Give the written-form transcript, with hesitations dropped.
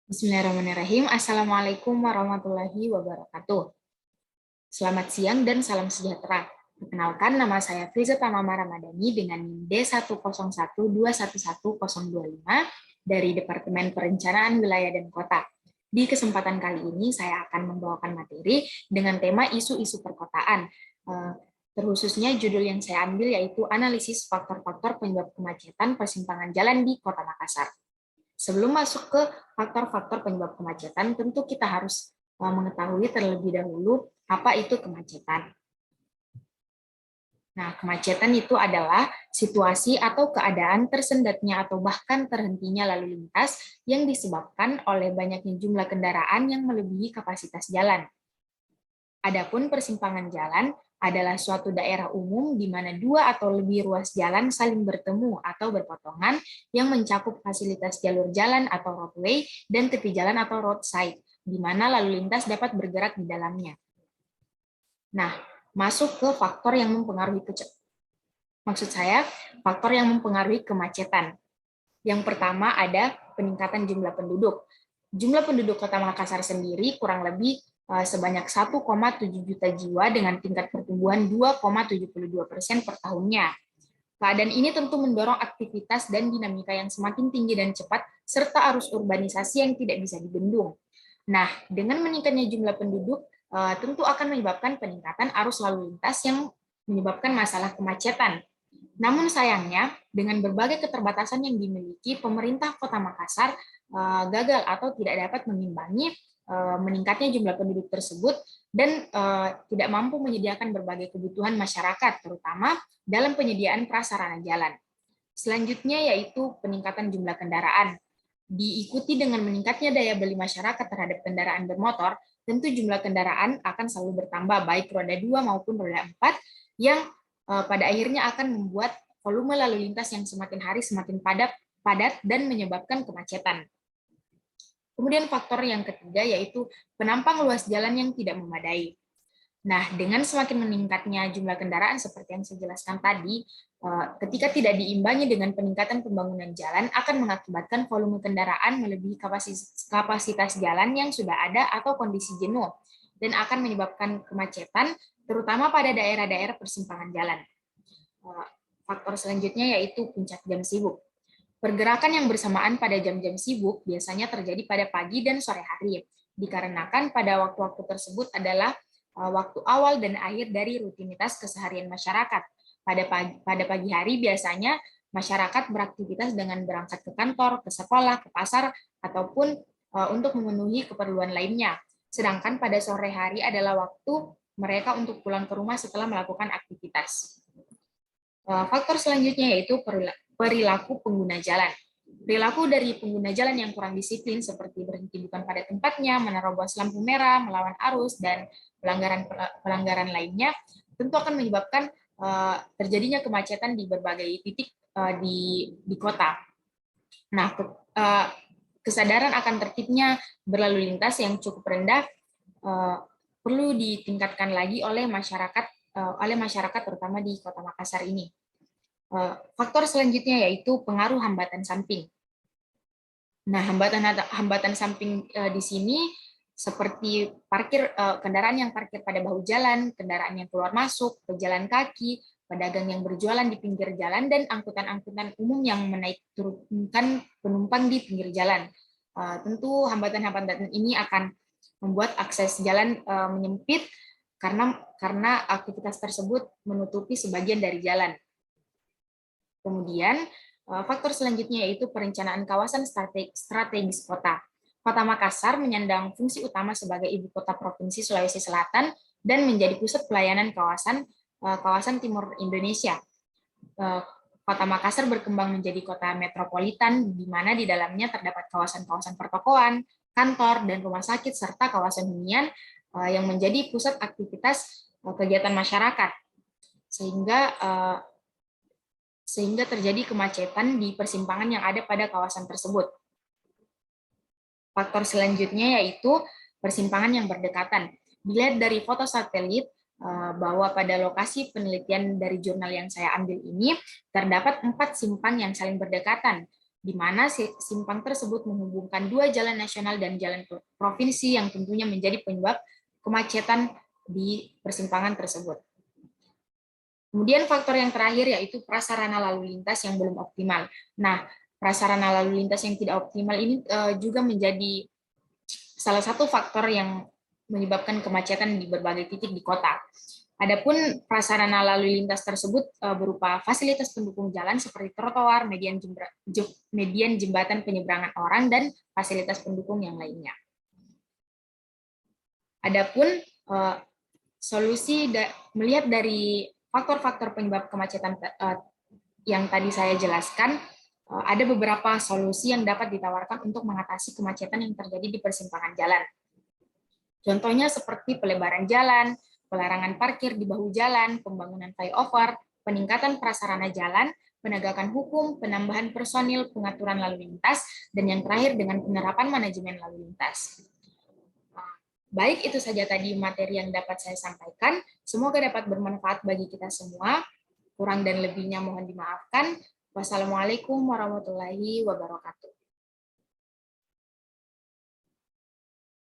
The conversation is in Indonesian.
Bismillahirrahmanirrahim. Assalamualaikum warahmatullahi wabarakatuh. Selamat siang dan salam sejahtera. Perkenalkan, nama saya Friza Tamama Ramadhani dengan NIM D101211025 dari Departemen Perencanaan Wilayah dan Kota. Di kesempatan kali ini, saya akan membawakan materi dengan tema isu-isu perkotaan. Terkhususnya judul yang saya ambil yaitu analisis faktor-faktor penyebab kemacetan persimpangan jalan di Kota Makassar. Sebelum masuk ke faktor-faktor penyebab kemacetan, tentu kita harus mengetahui terlebih dahulu apa itu kemacetan. Nah, kemacetan itu adalah situasi atau keadaan tersendatnya atau bahkan terhentinya lalu lintas yang disebabkan oleh banyaknya jumlah kendaraan yang melebihi kapasitas jalan. Adapun persimpangan jalan adalah suatu daerah umum di mana dua atau lebih ruas jalan saling bertemu atau berpotongan yang mencakup fasilitas jalur jalan atau roadway dan tepi jalan atau roadside, di mana lalu lintas dapat bergerak di dalamnya. Nah, masuk ke faktor yang mempengaruhi faktor yang mempengaruhi kemacetan. Yang pertama ada peningkatan jumlah penduduk. Jumlah penduduk Kota Makassar sendiri kurang lebih sebanyak 1,7 juta jiwa dengan tingkat pertumbuhan 2,72% per tahunnya. Keadaan ini tentu mendorong aktivitas dan dinamika yang semakin tinggi dan cepat, serta arus urbanisasi yang tidak bisa dibendung. Nah, dengan meningkatnya jumlah penduduk, tentu akan menyebabkan peningkatan arus lalu lintas yang menyebabkan masalah kemacetan. Namun sayangnya, dengan berbagai keterbatasan yang dimiliki, pemerintah Kota Makassar gagal atau tidak dapat mengimbangi meningkatnya jumlah penduduk tersebut dan tidak mampu menyediakan berbagai kebutuhan masyarakat, terutama dalam penyediaan prasarana jalan. Selanjutnya yaitu peningkatan jumlah kendaraan. Diikuti dengan meningkatnya daya beli masyarakat terhadap kendaraan bermotor, tentu jumlah kendaraan akan selalu bertambah, baik roda 2 maupun roda 4, yang pada akhirnya akan membuat volume lalu lintas yang semakin hari semakin padat dan menyebabkan kemacetan. Kemudian faktor yang ketiga yaitu penampang luas jalan yang tidak memadai. Nah, dengan semakin meningkatnya jumlah kendaraan seperti yang saya jelaskan tadi, ketika tidak diimbangi dengan peningkatan pembangunan jalan akan mengakibatkan volume kendaraan melebihi kapasitas jalan yang sudah ada atau kondisi jenuh dan akan menyebabkan kemacetan terutama pada daerah-daerah persimpangan jalan. Faktor selanjutnya yaitu puncak jam sibuk. Pergerakan yang bersamaan pada jam-jam sibuk biasanya terjadi pada pagi dan sore hari, dikarenakan pada waktu-waktu tersebut adalah waktu awal dan akhir dari rutinitas keseharian masyarakat. Pada pagi hari biasanya masyarakat beraktivitas dengan berangkat ke kantor, ke sekolah, ke pasar, ataupun untuk memenuhi keperluan lainnya. Sedangkan pada sore hari adalah waktu mereka untuk pulang ke rumah setelah melakukan aktivitas. Faktor selanjutnya yaitu perilaku pengguna jalan. Perilaku dari pengguna jalan yang kurang disiplin seperti berhenti bukan pada tempatnya, menerobos lampu merah, melawan arus, dan pelanggaran lainnya tentu akan menyebabkan terjadinya kemacetan di berbagai titik di kota. Nah, kesadaran akan tertibnya berlalu lintas yang cukup rendah perlu ditingkatkan lagi oleh masyarakat terutama di Kota Makassar ini. Faktor selanjutnya yaitu pengaruh hambatan samping. Nah, hambatan samping di sini seperti kendaraan yang parkir pada bahu jalan, kendaraan yang keluar masuk, pejalan kaki, pedagang yang berjualan di pinggir jalan, dan angkutan-angkutan umum yang menaik turunkan penumpang di pinggir jalan. Tentu hambatan-hambatan ini akan membuat akses jalan menyempit karena aktivitas tersebut menutupi sebagian dari jalan. Kemudian, faktor selanjutnya yaitu perencanaan kawasan strategis kota. Kota Makassar menyandang fungsi utama sebagai ibu kota Provinsi Sulawesi Selatan dan menjadi pusat pelayanan kawasan timur Indonesia. Kota Makassar berkembang menjadi kota metropolitan, di mana di dalamnya terdapat kawasan-kawasan pertokoan, kantor, dan rumah sakit, serta kawasan hunian yang menjadi pusat aktivitas kegiatan masyarakat. Sehingga terjadi kemacetan di persimpangan yang ada pada kawasan tersebut. Faktor selanjutnya yaitu persimpangan yang berdekatan. Dilihat dari foto satelit, bahwa pada lokasi penelitian dari jurnal yang saya ambil ini, terdapat 4 simpang yang saling berdekatan, di mana simpang tersebut menghubungkan dua jalan nasional dan jalan provinsi yang tentunya menjadi penyebab kemacetan di persimpangan tersebut. Kemudian faktor yang terakhir yaitu prasarana lalu lintas yang belum optimal. Nah, prasarana lalu lintas yang tidak optimal ini juga menjadi salah satu faktor yang menyebabkan kemacetan di berbagai titik di kota. Adapun prasarana lalu lintas tersebut berupa fasilitas pendukung jalan seperti trotoar, median jembatan penyeberangan orang, dan fasilitas pendukung yang lainnya. Adapun solusi melihat dari faktor-faktor penyebab kemacetan yang tadi saya jelaskan, ada beberapa solusi yang dapat ditawarkan untuk mengatasi kemacetan yang terjadi di persimpangan jalan. Contohnya seperti pelebaran jalan, pelarangan parkir di bahu jalan, pembangunan flyover, peningkatan prasarana jalan, penegakan hukum, penambahan personil, pengaturan lalu lintas, dan yang terakhir dengan penerapan manajemen lalu lintas. Baik, itu saja tadi materi yang dapat saya sampaikan. Semoga dapat bermanfaat bagi kita semua. Kurang dan lebihnya mohon dimaafkan. Wassalamualaikum warahmatullahi wabarakatuh.